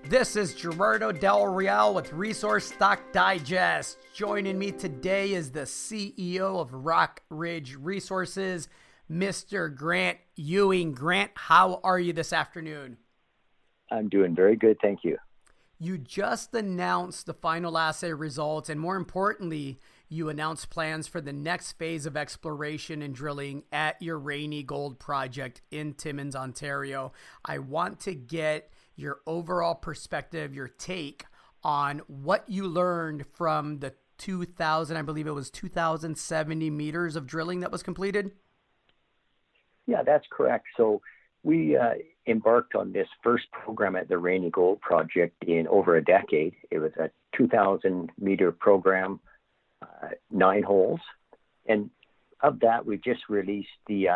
This is Gerardo Del Real with Resource Stock Digest. Joining me today is the CEO of Rockridge Resources, Mr. Grant Ewing. Grant, how are you this afternoon? I'm doing very good, thank you. You just announced the final assay results, and more importantly, you announced plans for the next phase of exploration and drilling at your Rainy Gold project in Timmins, Ontario. I want to get your overall perspective, your take on what you learned from the 2,070 meters of drilling that was completed. Yeah, that's correct. So we embarked on this first program at the Rainy Gold project in over a decade. It was a 2,000-meter program, 9 holes. And of that, we just released the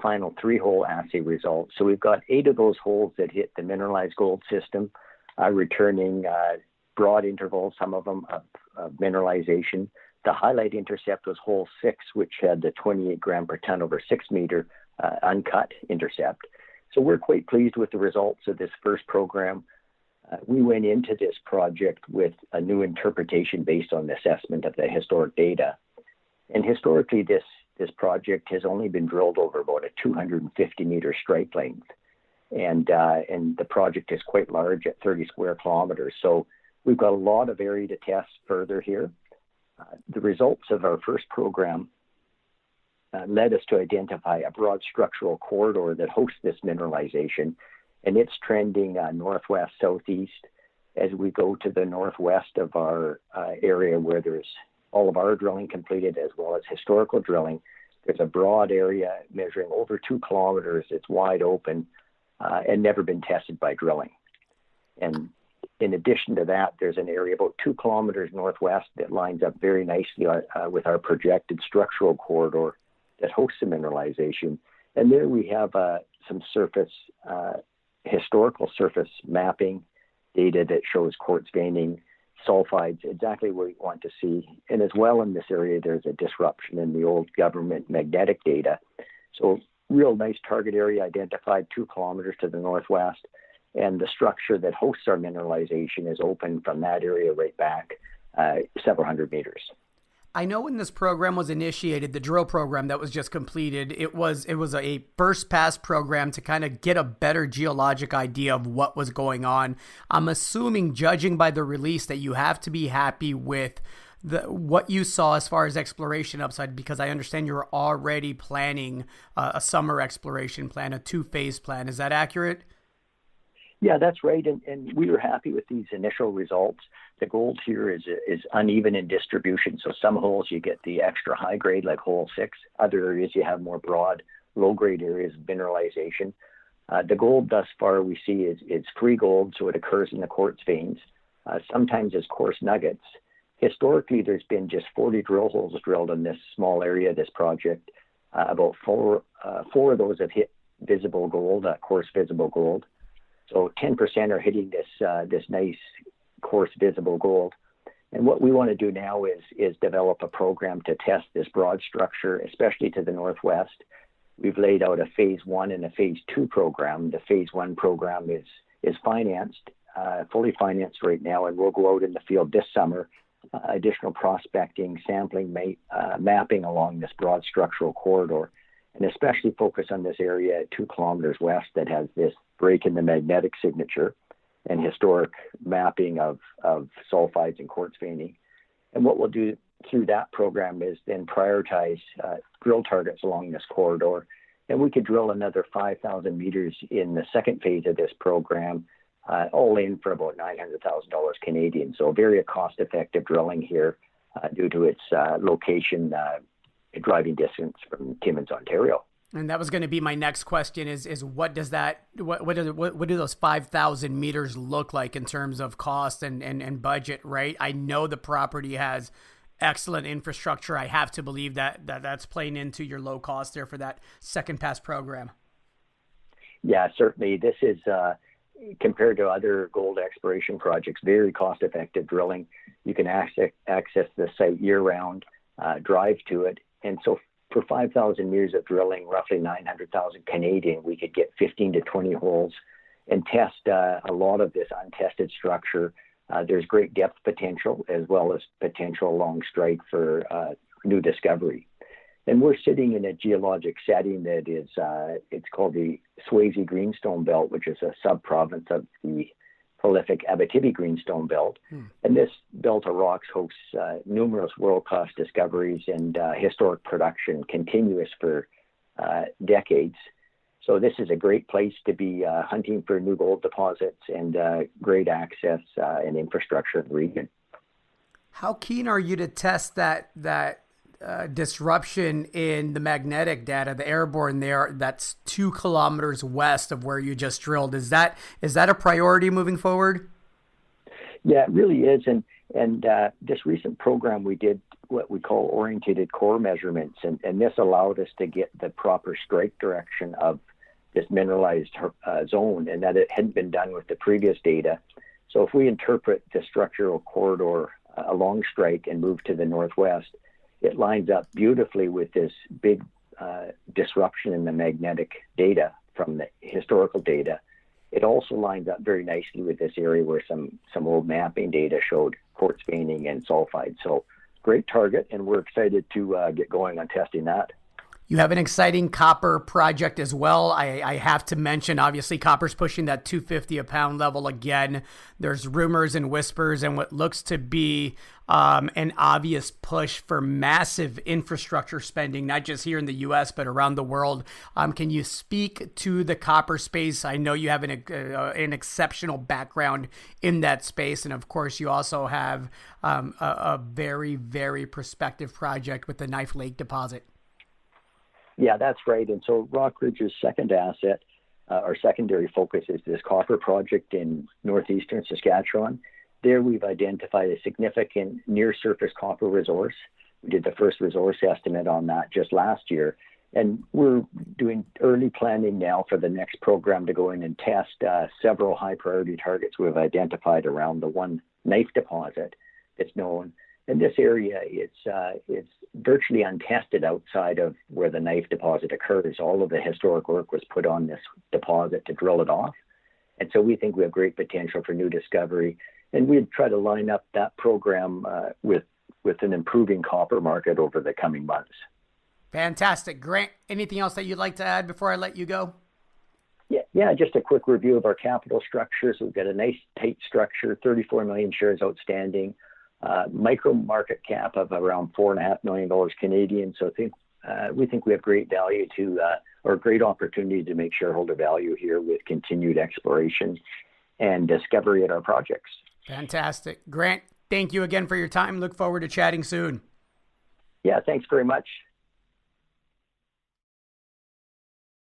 final 3-hole assay results. So we've got 8 of those holes that hit the mineralized gold system, returning broad intervals, some of them of mineralization. The highlight intercept was hole 6, which had the 28 gram per ton over 6 meter uncut intercept. So we're quite pleased with the results of this first program. We went into this project with a new interpretation based on the assessment of the historic data. And historically, this project has only been drilled over about a 250-meter strike length. And the project is quite large at 30 square kilometers. So we've got a lot of area to test further here. The results of our first program led us to identify a broad structural corridor that hosts this mineralization, and it's trending northwest, southeast as we go to the northwest of our area where there's all of our drilling completed as well as historical drilling. There's a broad area measuring over 2 kilometers. It's wide open and never been tested by drilling. And in addition to that, there's an area about 2 kilometers northwest that lines up very nicely with our projected structural corridor that hosts the mineralization. And there we have some historical surface mapping data that shows quartz veining, sulfides, exactly what we want to see. And as well in this area, there's a disruption in the old government magnetic data. So real nice target area identified 2 kilometers to the northwest. And the structure that hosts our mineralization is open from that area right back several hundred meters. I know when this program was initiated, the drill program that was just completed, it was a first pass program to kind of get a better geologic idea of what was going on. I'm assuming, judging by the release, that you have to be happy with what you saw as far as exploration upside, because I understand you're already planning a summer exploration plan, a 2-phase plan. Is that accurate? Yeah, that's right. And we were happy with these initial results. The gold here is uneven in distribution. So some holes you get the extra high grade like hole 6. Other areas you have more broad, low grade areas of mineralization. The gold thus far we see is free gold, so it occurs in the quartz veins, sometimes as coarse nuggets. Historically, there's been just 40 drill holes drilled in this small area, this project. About four of those have hit visible gold, coarse visible gold. So 10% are hitting this nice coarse visible gold. And what we want to do now is develop a program to test this broad structure, especially to the northwest. We've laid out a phase 1 and a phase 2 program. The phase 1 program is financed, fully financed right now, and we'll go out in the field this summer, additional prospecting, sampling, mapping along this broad structural corridor, and especially focus on this area 2 kilometers west that has this break in the magnetic signature and historic mapping of sulfides and quartz veining. And what we'll do through that program is then prioritize drill targets along this corridor. And we could drill another 5,000 meters in the second phase of this program, all in for about $900,000 Canadian. So very cost-effective drilling here due to its location, driving distance from Timmins, Ontario. And that was going to be my next question is what do those 5,000 meters look like in terms of cost and budget, right? I know the property has excellent infrastructure. I have to believe that's playing into your low cost there for that second pass program. Yeah, certainly. This is, compared to other gold exploration projects, very cost effective drilling. You can access the site year round, drive to it. And so for 5,000 meters of drilling, roughly 900,000 Canadian, we could get 15 to 20 holes and test a lot of this untested structure. There's great depth potential as well as potential along strike for new discovery. And we're sitting in a geologic setting that is, it's called the Swayze Greenstone Belt, which is a sub-province of the prolific Abitibi Greenstone Belt. And this belt of rocks hosts numerous world-class discoveries and historic production continuous for decades. So this is a great place to be hunting for new gold deposits and great access and infrastructure in the region. How keen are you to test that disruption in the magnetic data, the airborne there, that's 2 kilometers west of where you just drilled? Is that a priority moving forward? Yeah, it really is. And this recent program, we did what we call orientated core measurements, and this allowed us to get the proper strike direction of this mineralized zone, and that it hadn't been done with the previous data. So if we interpret the structural corridor along strike and move to the northwest, it lines up beautifully with this big disruption in the magnetic data from the historical data. It also lines up very nicely with this area where some old mapping data showed quartz veining and sulfide. So great target, and we're excited to get going on testing that. You have an exciting copper project as well. I have to mention, obviously, copper's pushing that 250 a pound level again. There's rumors and whispers and what looks to be an obvious push for massive infrastructure spending, not just here in the U.S., but around the world. Can you speak to the copper space? I know you have an exceptional background in that space. And of course, you also have a very, very prospective project with the Knife Lake deposit. Yeah, that's right. And so Rockridge's second asset, our secondary focus is this copper project in northeastern Saskatchewan. There we've identified a significant near-surface copper resource. We did the first resource estimate on that just last year. And we're doing early planning now for the next program to go in and test several high-priority targets we've identified around the one Knife deposit that's known. In this area, it's virtually untested outside of where the Knife deposit occurs. All of the historic work was put on this deposit to drill it off. And so we think we have great potential for new discovery. And we'd try to line up that program with an improving copper market over the coming months. Fantastic. Grant, anything else that you'd like to add before I let you go? Yeah, just a quick review of our capital structure. So we've got a nice tight structure, 34 million shares outstanding. Micro market cap of around $4.5 million Canadian. So we think we have great value or great opportunity to make shareholder value here with continued exploration and discovery at our projects. Fantastic. Grant, thank you again for your time. Look forward to chatting soon. Yeah, thanks very much.